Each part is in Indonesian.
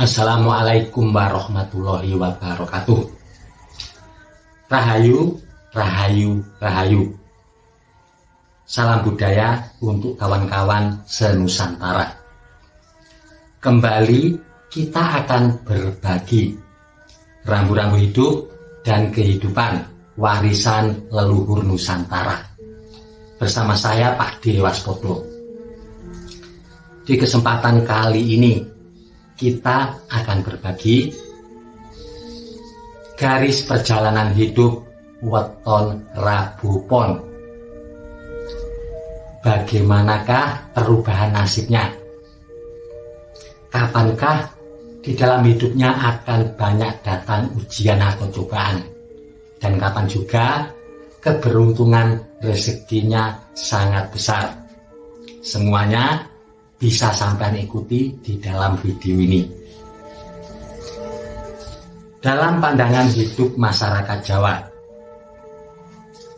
Assalamualaikum warahmatullahi wabarakatuh. Rahayu, rahayu, rahayu. Salam budaya untuk kawan-kawan senusantara. Kembali kita akan berbagi rambu-rambu hidup dan kehidupan warisan leluhur Nusantara. Bersama saya Pak Dewaspodo. Di kesempatan kali ini kita akan berbagi garis perjalanan hidup weton Rabu Pon. Bagaimanakah perubahan nasibnya? Kapankah di dalam hidupnya akan banyak datang ujian atau cobaan? Dan kapan juga keberuntungan rezekinya sangat besar? Semuanya bisa sampai ikuti di dalam video ini. Dalam pandangan hidup masyarakat Jawa,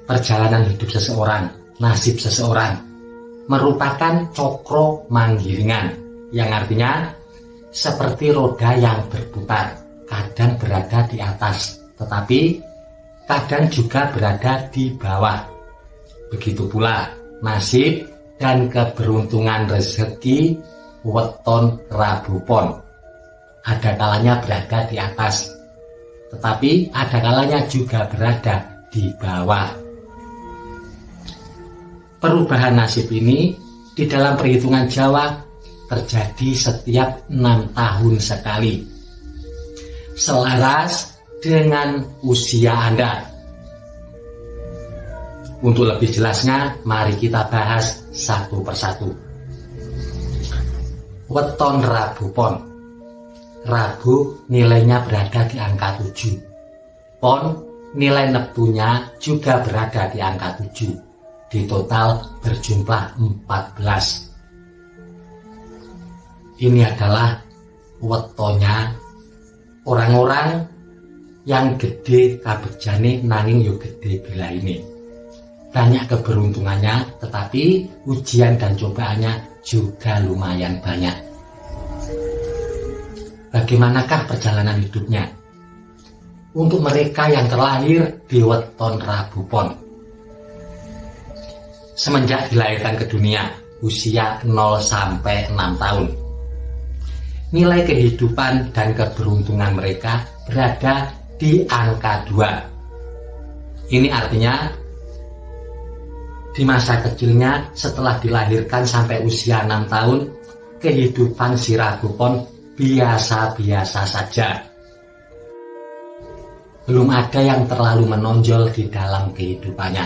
perjalanan hidup seseorang, nasib seseorang merupakan cokro manggiringan, yang artinya seperti roda yang berputar, kadang berada di atas, tetapi kadang juga berada di bawah. Begitu pula nasib dan keberuntungan rezeki weton Rabu Pon. Ada kalanya berada di atas, tetapi ada kalanya juga berada di bawah. Perubahan nasib ini di dalam perhitungan Jawa terjadi setiap 6 tahun sekali, selaras dengan usia Anda. Untuk lebih jelasnya, mari kita bahas satu persatu. Weton Rabu Pon. Rabu nilainya berada di angka 7. Pon nilai neptunya juga berada di angka 7. Di total berjumlah 14. Ini adalah wetonnya orang-orang yang gede kabejane nanging yo gede bila ini. Banyak keberuntungannya, tetapi ujian dan cobaannya juga lumayan banyak. Bagaimanakah perjalanan hidupnya? Untuk mereka yang terlahir di weton Rabu Pon, semenjak dilahirkan ke dunia, usia 0 sampai 6 tahun, nilai kehidupan dan keberuntungan mereka berada di angka 2. Ini artinya di masa kecilnya setelah dilahirkan sampai usia 6 tahun, kehidupan si Rabu Pon biasa-biasa saja. Belum ada yang terlalu menonjol di dalam kehidupannya,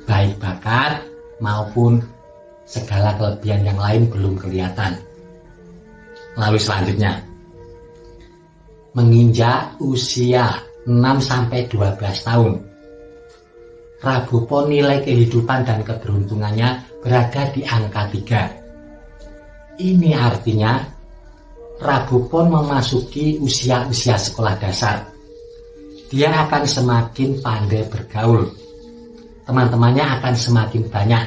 baik bakat maupun segala kelebihan yang lain belum kelihatan. Lalu selanjutnya, menginjak usia 6 sampai 12 tahun, Rabu Pon nilai kehidupan dan keberuntungannya berada di angka 3. Ini artinya Rabu Pon memasuki usia-usia sekolah dasar. Dia akan semakin pandai bergaul. Teman-temannya akan semakin banyak.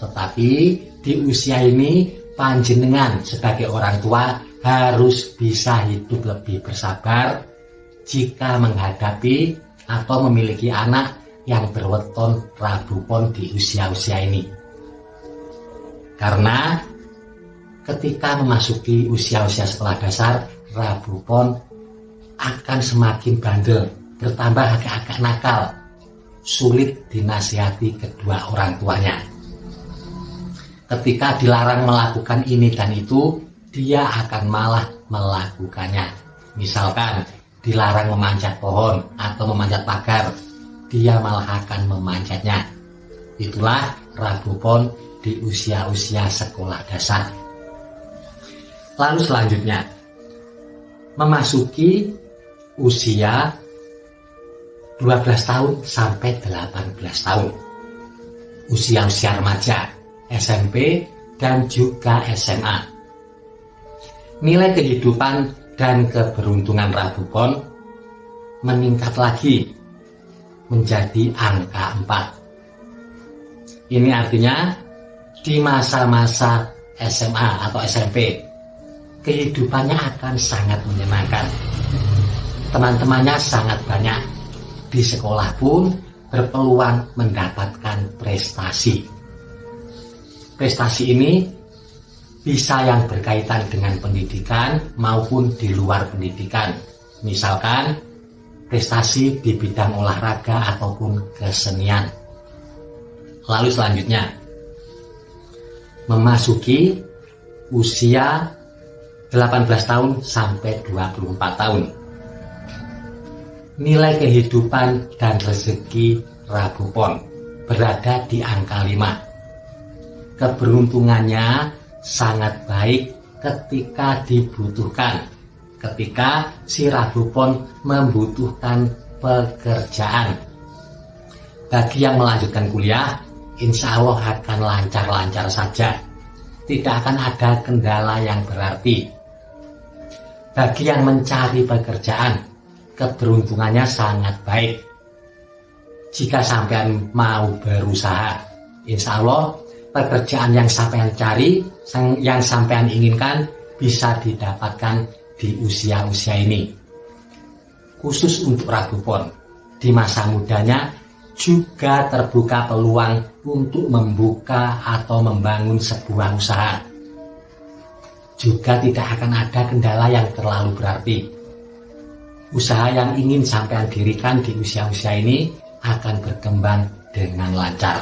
Tetapi di usia ini panjenengan sebagai orang tua harus bisa hidup lebih bersabar jika menghadapi atau memiliki anak yang berweton Rabu Pon di usia-usia ini. Karena ketika memasuki usia-usia sekolah dasar, Rabu Pon akan semakin bandel, bertambah agak-agak nakal, sulit dinasihati kedua orang tuanya. Ketika dilarang melakukan ini dan itu, dia akan malah melakukannya. Misalkan dilarang memanjat pohon atau memanjat pagar, dia malah akan memanjatnya. Itulah Rabu Pon di usia-usia sekolah dasar. Lalu selanjutnya, memasuki usia 12 tahun sampai 18 tahun. Usia-usia remaja, SMP dan juga SMA. Nilai kehidupan dan keberuntungan Rabu Pon meningkat lagi menjadi angka 4. Ini artinya di masa-masa SMA atau SMP, kehidupannya akan sangat menyenangkan. Teman-temannya sangat banyak. Di sekolah pun berpeluang mendapatkan prestasi. Prestasi ini bisa yang berkaitan dengan pendidikan maupun di luar pendidikan. Misalkan prestasi di bidang olahraga ataupun kesenian. Lalu selanjutnya, memasuki usia 18 tahun sampai 24 tahun. Nilai kehidupan dan rezeki Rabu Pon berada di angka 5. Keberuntungannya sangat baik ketika dibutuhkan. Ketika si Rabu Pon membutuhkan pekerjaan. Bagi yang melanjutkan kuliah, insya Allah akan lancar-lancar saja. Tidak akan ada kendala yang berarti. Bagi yang mencari pekerjaan, keberuntungannya sangat baik. Jika sampean mau berusaha, insya Allah pekerjaan yang sampean cari, yang sampean inginkan bisa didapatkan di usia-usia ini. Khusus untuk Rabu Pon, di masa mudanya juga terbuka peluang untuk membuka atau membangun sebuah usaha. Juga tidak akan ada kendala yang terlalu berarti. Usaha yang ingin sampean dirikan di usia-usia ini akan berkembang dengan lancar.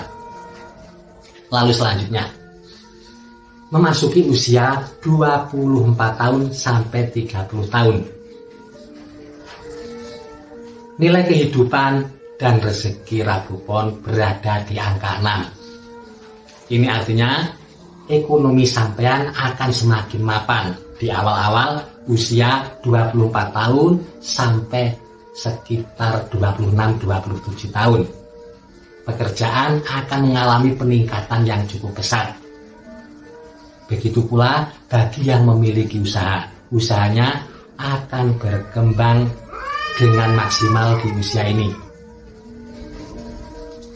Lalu selanjutnya, memasuki usia 24 tahun sampai 30 tahun. Nilai kehidupan dan rezeki Rabu Pon berada di angka 6. Ini artinya ekonomi sampean akan semakin mapan di awal-awal usia 24 tahun sampai sekitar 26-27 tahun. Pekerjaan akan mengalami peningkatan yang cukup besar. Begitu pula bagi yang memiliki usaha. Usahanya akan berkembang dengan maksimal di usia ini.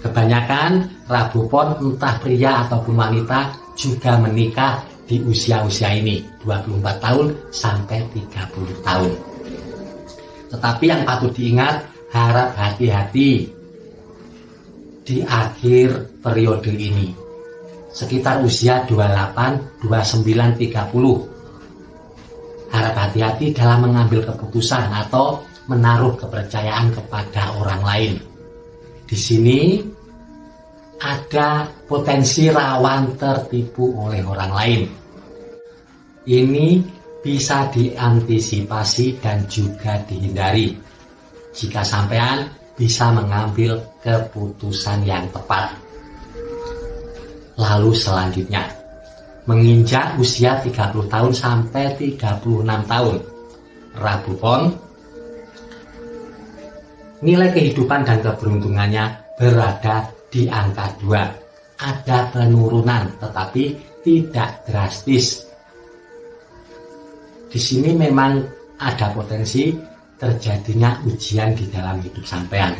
Kebanyakan Rabu Pon entah pria ataupun wanita juga menikah di usia-usia ini, 24 tahun sampai 30 tahun. Tetapi yang patut diingat, harap hati-hati di akhir periode ini. Sekitar usia 28, 29, 30. Harap hati-hati dalam mengambil keputusan atau menaruh kepercayaan kepada orang lain. Di sini ada potensi rawan tertipu oleh orang lain. Ini bisa diantisipasi dan juga dihindari jika sampean bisa mengambil keputusan yang tepat. Lalu selanjutnya, menginjak usia 30 tahun sampai 36 tahun. Rabu Pon, nilai kehidupan dan keberuntungannya berada di angka 2. Ada penurunan tetapi tidak drastis. Di sini memang ada potensi terjadinya ujian di dalam hidup sampean.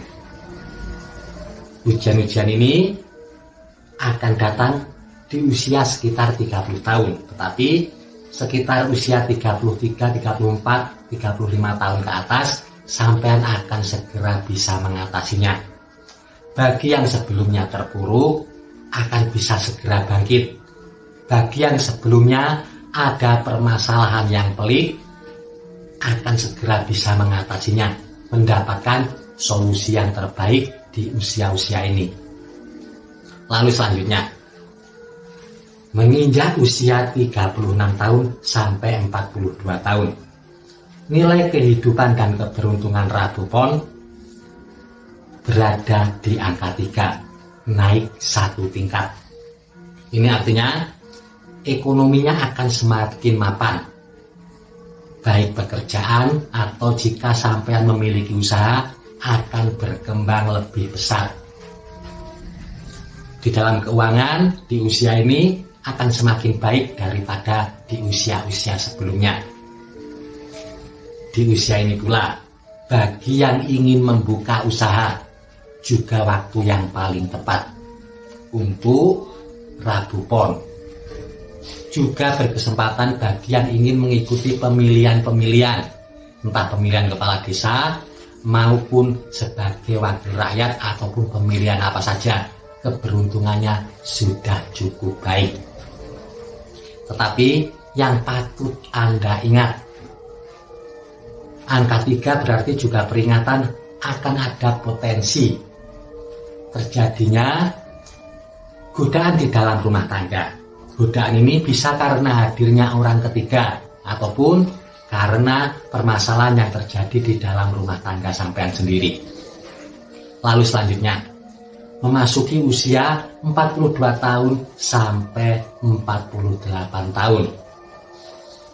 Ujian-ujian ini akan datang di usia sekitar 30 tahun, tetapi sekitar usia 33, 34, 35 tahun ke atas sampean akan segera bisa mengatasinya. Bagi yang sebelumnya terpuruk akan bisa segera bangkit. Bagi yang sebelumnya ada permasalahan yang pelik akan segera bisa mengatasinya, mendapatkan solusi yang terbaik di usia-usia ini. Lalu selanjutnya, menginjak usia 36 tahun sampai 42 tahun. Nilai kehidupan dan keberuntungan Rabu Pon berada di angka 3, naik 1 tingkat. Ini artinya ekonominya akan semakin mapan. Baik pekerjaan atau jika sampean memiliki usaha akan berkembang lebih besar. Di dalam keuangan di usia ini akan semakin baik daripada di usia-usia sebelumnya. Di usia ini pula, bagi yang ingin membuka usaha, juga waktu yang paling tepat untuk Rabu Pon. juga berkesempatan bagi yang ingin mengikuti pemilihan-pemilihan, entah pemilihan kepala desa maupun sebagai wakil rakyat ataupun pemilihan apa saja. Keberuntungannya sudah cukup baik. Tetapi yang patut Anda ingat, angka 3 berarti juga peringatan akan ada potensi terjadinya godaan di dalam rumah tangga. Godaan ini bisa karena hadirnya orang ketiga ataupun karena permasalahan yang terjadi di dalam rumah tangga sampean sendiri. Lalu selanjutnya, memasuki usia 42 tahun sampai 48 tahun.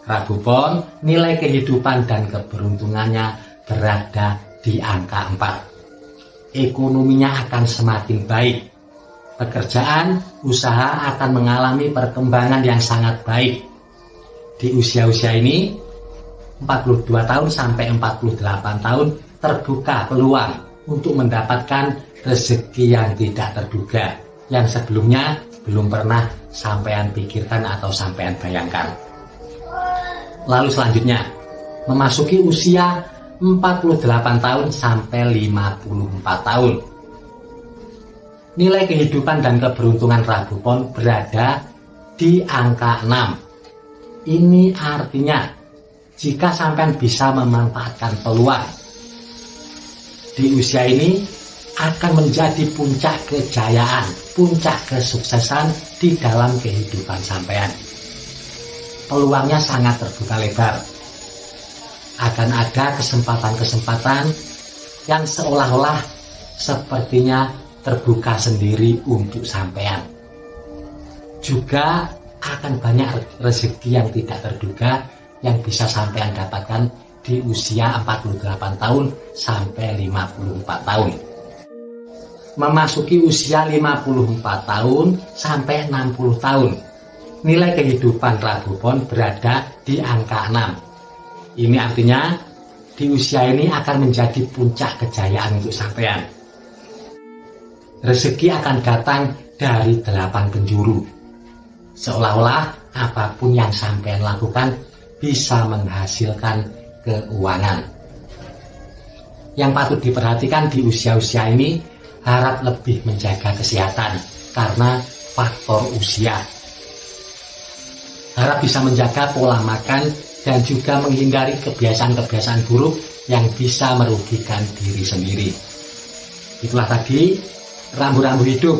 Rabu Pon, nilai kehidupan dan keberuntungannya berada di angka 4. Ekonominya akan semakin baik. Pekerjaan, usaha akan mengalami perkembangan yang sangat baik. Di usia-usia ini, 42 tahun sampai 48 tahun terbuka peluang untuk mendapatkan rezeki yang tidak terduga, yang sebelumnya belum pernah sampean pikirkan atau sampean bayangkan. Lalu selanjutnya, memasuki usia 48 tahun sampai 54 tahun. Nilai kehidupan dan keberuntungan Rabu Pon berada di angka 6. Ini artinya jika sampean bisa memanfaatkan peluang di usia ini akan menjadi puncak kejayaan, puncak kesuksesan di dalam kehidupan sampean. Peluangnya sangat terbuka lebar. Akan ada kesempatan-kesempatan yang seolah-olah sepertinya terbuka sendiri untuk sampean. Juga akan banyak rezeki yang tidak terduga yang bisa sampean dapatkan di usia 48 tahun sampai 54 tahun. Memasuki usia 54 tahun sampai 60 tahun. Nilai kehidupan Rabu Pon berada di angka 6. Ini artinya di usia ini akan menjadi puncak kejayaan untuk sampean. Rezeki akan datang dari 8 penjuru. Seolah-olah apapun yang sampean lakukan bisa menghasilkan keuangan. Yang patut diperhatikan di usia-usia ini, harap lebih menjaga kesehatan karena faktor usia. Harap bisa menjaga pola makan dan juga menghindari kebiasaan-kebiasaan buruk yang bisa merugikan diri sendiri. Itulah tadi rambu-rambu hidup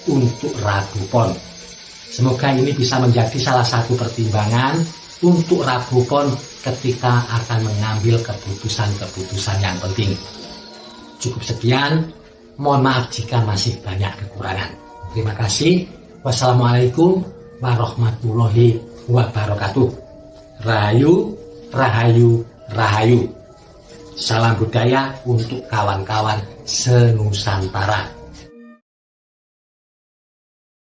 untuk Rabu Pon. Semoga ini bisa menjadi salah satu pertimbangan untuk Rabu Pon ketika akan mengambil keputusan-keputusan yang penting. Cukup sekian, mohon maaf jika masih banyak kekurangan. Terima kasih. Wassalamualaikum warahmatullahi wabarakatuh. Rahayu, rahayu, rahayu. Salam budaya untuk kawan-kawan senusantara.